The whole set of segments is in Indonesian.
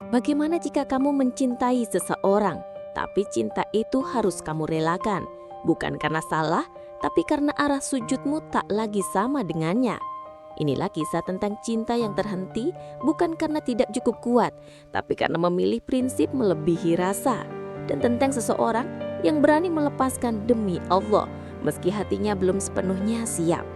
Bagaimana jika kamu mencintai seseorang, tapi cinta itu harus kamu relakan, bukan karena salah, tapi karena arah sujudmu tak lagi sama dengannya. Inilah kisah tentang cinta yang terhenti, bukan karena tidak cukup kuat, tapi karena memilih prinsip melebihi rasa. Dan tentang seseorang yang berani melepaskan demi Allah, meski hatinya belum sepenuhnya siap.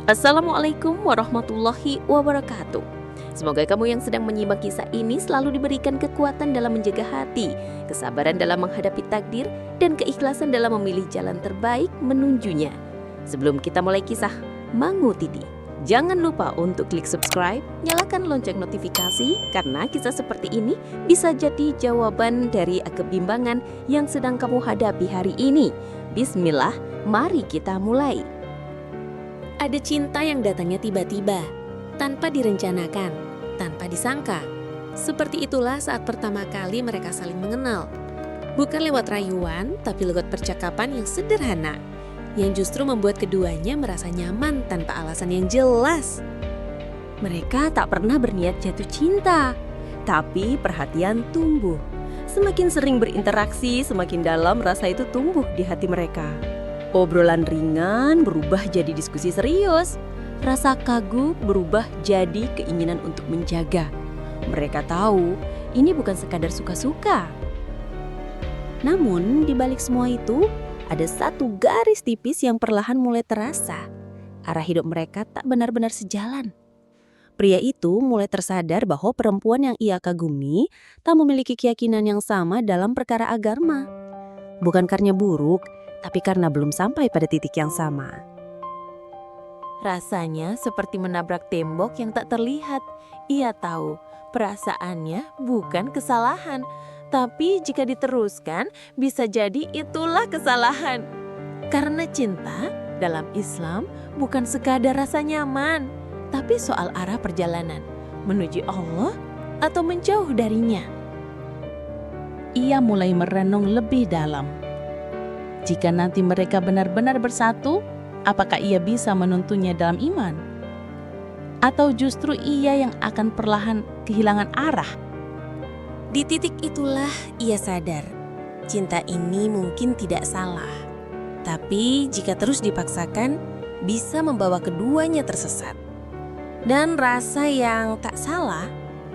Assalamualaikum warahmatullahi wabarakatuh. Semoga kamu yang sedang menyimak kisah ini selalu diberikan kekuatan dalam menjaga hati, kesabaran dalam menghadapi takdir, dan keikhlasan dalam memilih jalan terbaik menujunya. Sebelum kita mulai kisah Mangu Titi, jangan lupa untuk klik subscribe, nyalakan lonceng notifikasi, karena kisah seperti ini bisa jadi jawaban dari kebimbangan yang sedang kamu hadapi hari ini. Bismillah, mari kita mulai. Ada cinta yang datangnya tiba-tiba, tanpa direncanakan, tanpa disangka. Seperti itulah saat pertama kali mereka saling mengenal. Bukan lewat rayuan, tapi lewat percakapan yang sederhana, yang justru membuat keduanya merasa nyaman tanpa alasan yang jelas. Mereka tak pernah berniat jatuh cinta, tapi perhatian tumbuh. Semakin sering berinteraksi, semakin dalam rasa itu tumbuh di hati mereka. Obrolan ringan berubah jadi diskusi serius. Rasa kagum berubah jadi keinginan untuk menjaga. Mereka tahu ini bukan sekadar suka-suka. Namun di balik semua itu, ada satu garis tipis yang perlahan mulai terasa. Arah hidup mereka tak benar-benar sejalan. Pria itu mulai tersadar bahwa perempuan yang ia kagumi tak memiliki keyakinan yang sama dalam perkara agama. Bukan karena buruk, tapi karena belum sampai pada titik yang sama. Rasanya seperti menabrak tembok yang tak terlihat. Ia tahu perasaannya bukan kesalahan, tapi jika diteruskan bisa jadi itulah kesalahan. Karena cinta dalam Islam bukan sekadar rasa nyaman, tapi soal arah perjalanan, menuju Allah atau menjauh darinya. Ia mulai merenung lebih dalam. Jika nanti mereka benar-benar bersatu, apakah ia bisa menuntunnya dalam iman? Atau justru ia yang akan perlahan kehilangan arah? Di titik itulah ia sadar, cinta ini mungkin tidak salah. Tapi jika terus dipaksakan, bisa membawa keduanya tersesat. Dan rasa yang tak salah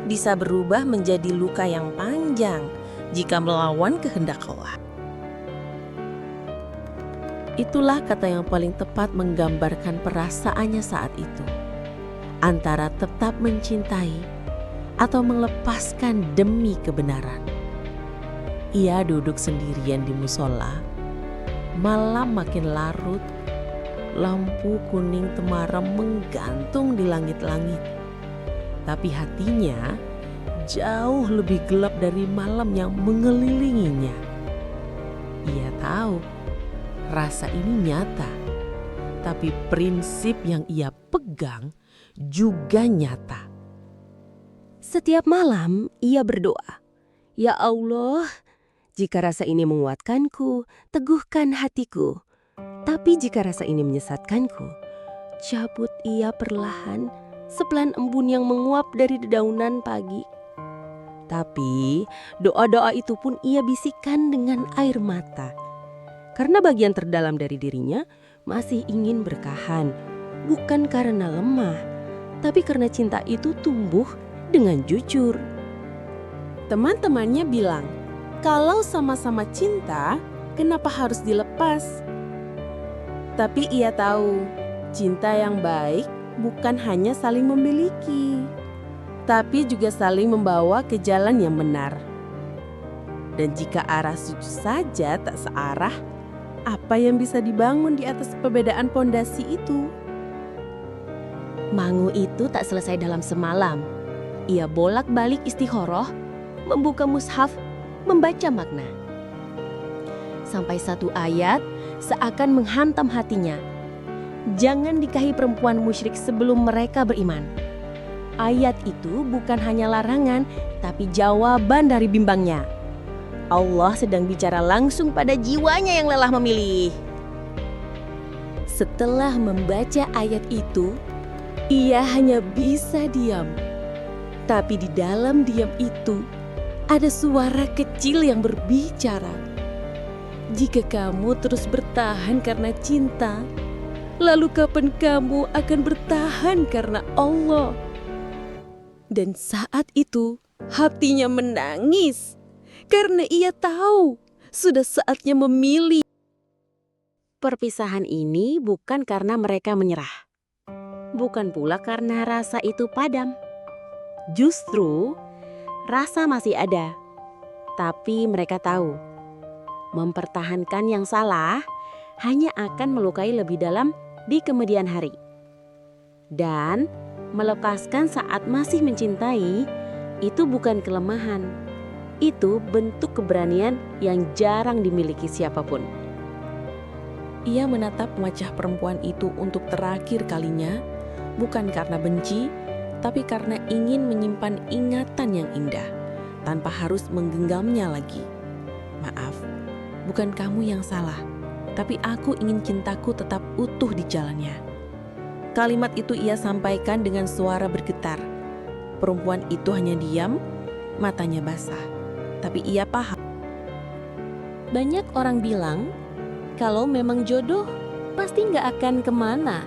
bisa berubah menjadi luka yang panjang jika melawan kehendak Allah. Itulah kata yang paling tepat menggambarkan perasaannya saat itu. Antara tetap mencintai atau melepaskan demi kebenaran. Ia duduk sendirian di musola. Malam makin larut. Lampu kuning temaram menggantung di langit-langit. Tapi hatinya jauh lebih gelap dari malam yang mengelilinginya. Ia tahu rasa ini nyata, tapi prinsip yang ia pegang juga nyata. Setiap malam ia berdoa, "Ya Allah, jika rasa ini menguatkanku, teguhkan hatiku. Tapi jika rasa ini menyesatkanku, cabut ia perlahan sepelan embun yang menguap dari dedaunan pagi." Tapi doa-doa itu pun ia bisikan dengan air mata. Karena bagian terdalam dari dirinya masih ingin berkahan, bukan karena lemah, tapi karena cinta itu tumbuh dengan jujur. Teman-temannya bilang, kalau sama-sama cinta, kenapa harus dilepas? Tapi ia tahu, cinta yang baik bukan hanya saling memiliki, tapi juga saling membawa ke jalan yang benar. Dan jika arah sujud saja tak searah, apa yang bisa dibangun di atas perbedaan pondasi itu? Mangu itu tak selesai dalam semalam. Ia bolak-balik istikharah, membuka mushaf, membaca makna. Sampai satu ayat seakan menghantam hatinya. Jangan nikahi perempuan musyrik sebelum mereka beriman. Ayat itu bukan hanya larangan, tapi jawaban dari bimbangnya. Allah sedang bicara langsung pada jiwanya yang lelah memilih. Setelah membaca ayat itu, ia hanya bisa diam. Tapi di dalam diam itu ada suara kecil yang berbicara. Jika kamu terus bertahan karena cinta, lalu kapan kamu akan bertahan karena Allah? Dan saat itu hatinya menangis karena ia tahu sudah saatnya memilih. Perpisahan ini bukan karena mereka menyerah. Bukan pula karena rasa itu padam. Justru rasa masih ada. Tapi mereka tahu, mempertahankan yang salah hanya akan melukai lebih dalam di kemudian hari. Dan melepaskan saat masih mencintai itu bukan kelemahan. Itu bentuk keberanian yang jarang dimiliki siapapun. Ia menatap wajah perempuan itu untuk terakhir kalinya, bukan karena benci, tapi karena ingin menyimpan ingatan yang indah, tanpa harus menggenggamnya lagi. Maaf, bukan kamu yang salah, tapi aku ingin cintaku tetap utuh di jalannya. Kalimat itu ia sampaikan dengan suara bergetar. Perempuan itu hanya diam, matanya basah, tapi ia paham. Banyak orang bilang, kalau memang jodoh, pasti nggak akan kemana.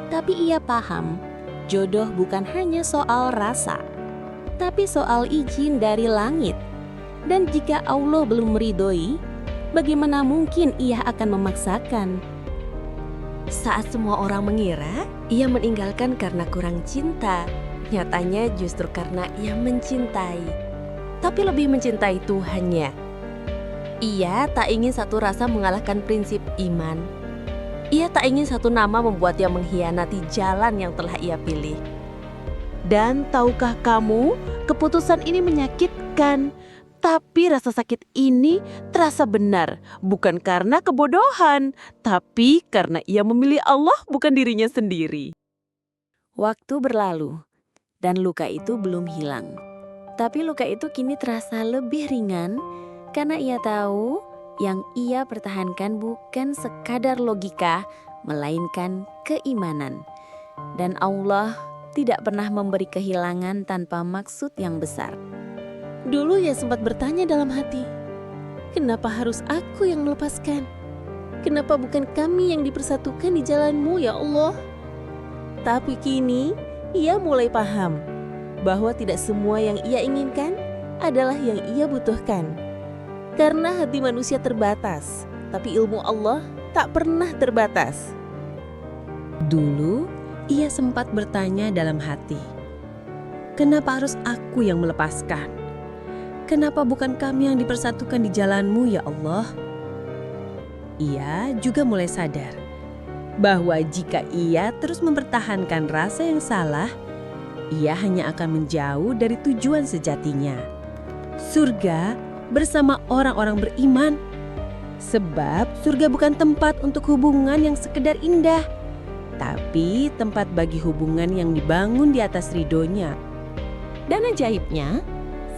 Tapi ia paham, jodoh bukan hanya soal rasa, tapi soal izin dari langit. Dan jika Allah belum meridhoi, bagaimana mungkin ia akan memaksakan? Saat semua orang mengira ia meninggalkan karena kurang cinta, nyatanya justru karena ia mencintai. Tapi lebih mencintai Tuhannya. Ia tak ingin satu rasa mengalahkan prinsip iman. Ia tak ingin satu nama membuatnya mengkhianati jalan yang telah ia pilih. Dan tahukah kamu, keputusan ini menyakitkan. Tapi rasa sakit ini terasa benar, bukan karena kebodohan, tapi karena ia memilih Allah bukan dirinya sendiri. Waktu berlalu, dan luka itu belum hilang. Tapi luka itu kini terasa lebih ringan, karena ia tahu yang ia pertahankan bukan sekadar logika, melainkan keimanan. Dan Allah tidak pernah memberi kehilangan tanpa maksud yang besar. Dulu ia sempat bertanya dalam hati, kenapa harus aku yang melepaskan? Kenapa bukan kami yang dipersatukan di jalan-Mu ya Allah? Tapi kini ia mulai paham bahwa tidak semua yang ia inginkan adalah yang ia butuhkan. Karena hati manusia terbatas, tapi ilmu Allah tak pernah terbatas. Dulu ia sempat bertanya dalam hati, kenapa harus aku yang melepaskan? Kenapa bukan kami yang dipersatukan di jalan-Mu ya Allah? Ia juga mulai sadar bahwa jika ia terus mempertahankan rasa yang salah, ia hanya akan menjauh dari tujuan sejatinya, surga bersama orang-orang beriman. Sebab surga bukan tempat untuk hubungan yang sekedar indah, tapi tempat bagi hubungan yang dibangun di atas ridhonya. Dan ajaibnya,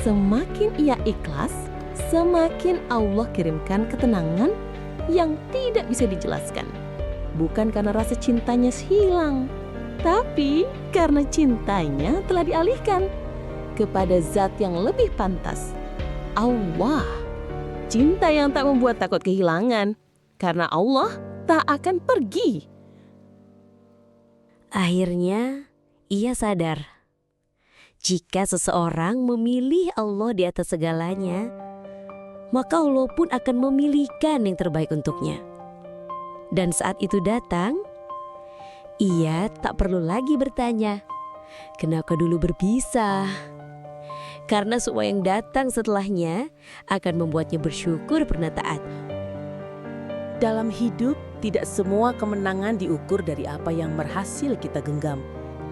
semakin ia ikhlas, semakin Allah kirimkan ketenangan yang tidak bisa dijelaskan. Bukan karena rasa cintanya hilang, tapi karena cintanya telah dialihkan kepada zat yang lebih pantas, Allah. Cinta yang tak membuat takut kehilangan, karena Allah tak akan pergi. Akhirnya ia sadar, jika seseorang memilih Allah di atas segalanya, maka Allah pun akan memilihkan yang terbaik untuknya. Dan saat itu datang, ia tak perlu lagi bertanya, kenapa dulu berpisah? Karena semua yang datang setelahnya akan membuatnya bersyukur pernah taat. Dalam hidup, tidak semua kemenangan diukur dari apa yang berhasil kita genggam.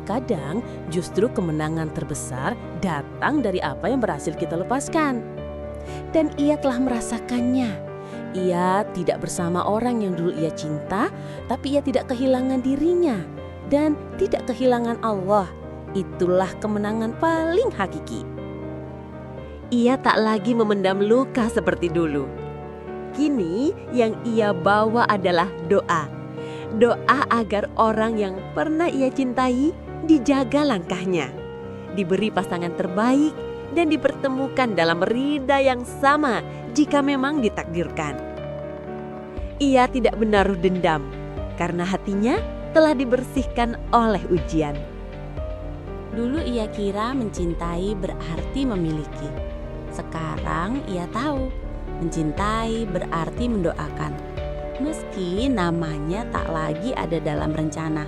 Kadang justru kemenangan terbesar datang dari apa yang berhasil kita lepaskan. Dan ia telah merasakannya. Ia tidak bersama orang yang dulu ia cinta, tapi ia tidak kehilangan dirinya dan tidak kehilangan Allah. Itulah kemenangan paling hakiki. Ia tak lagi memendam luka seperti dulu. Kini yang ia bawa adalah doa. Doa agar orang yang pernah ia cintai dijaga langkahnya. diberi pasangan terbaik, dan dipertemukan dalam ridha yang sama jika memang ditakdirkan. Ia tidak menaruh dendam karena hatinya telah dibersihkan oleh ujian. Dulu ia kira mencintai berarti memiliki. Sekarang ia tahu mencintai berarti mendoakan. Meski namanya tak lagi ada dalam rencana.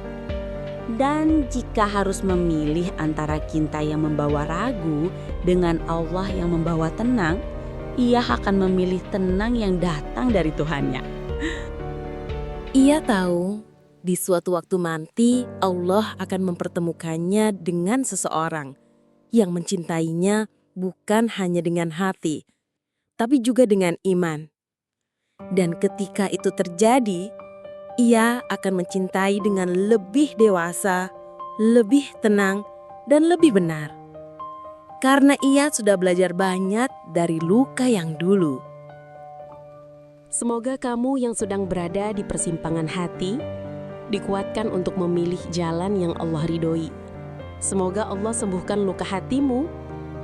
Dan jika harus memilih antara cinta yang membawa ragu dengan Allah yang membawa tenang, ia akan memilih tenang yang datang dari Tuhannya. Ia tahu di suatu waktu nanti Allah akan mempertemukannya dengan seseorang yang mencintainya bukan hanya dengan hati, tapi juga dengan iman. Dan ketika itu terjadi, ia akan mencintai dengan lebih dewasa, lebih tenang, dan lebih benar. Karena ia sudah belajar banyak dari luka yang dulu. Semoga kamu yang sedang berada di persimpangan hati dikuatkan untuk memilih jalan yang Allah ridhoi. Semoga Allah sembuhkan luka hatimu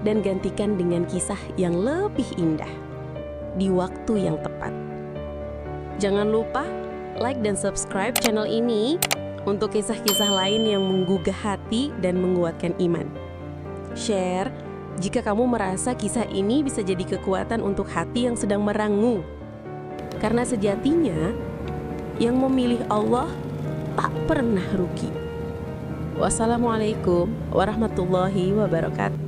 dan gantikan dengan kisah yang lebih indah di waktu yang tepat. Jangan lupa like dan subscribe channel ini untuk kisah-kisah lain yang menggugah hati dan menguatkan iman. Share jika kamu merasa kisah ini bisa jadi kekuatan untuk hati yang sedang merangu. Karena sejatinya yang memilih Allah tak pernah rugi. Wassalamualaikum warahmatullahi wabarakatuh.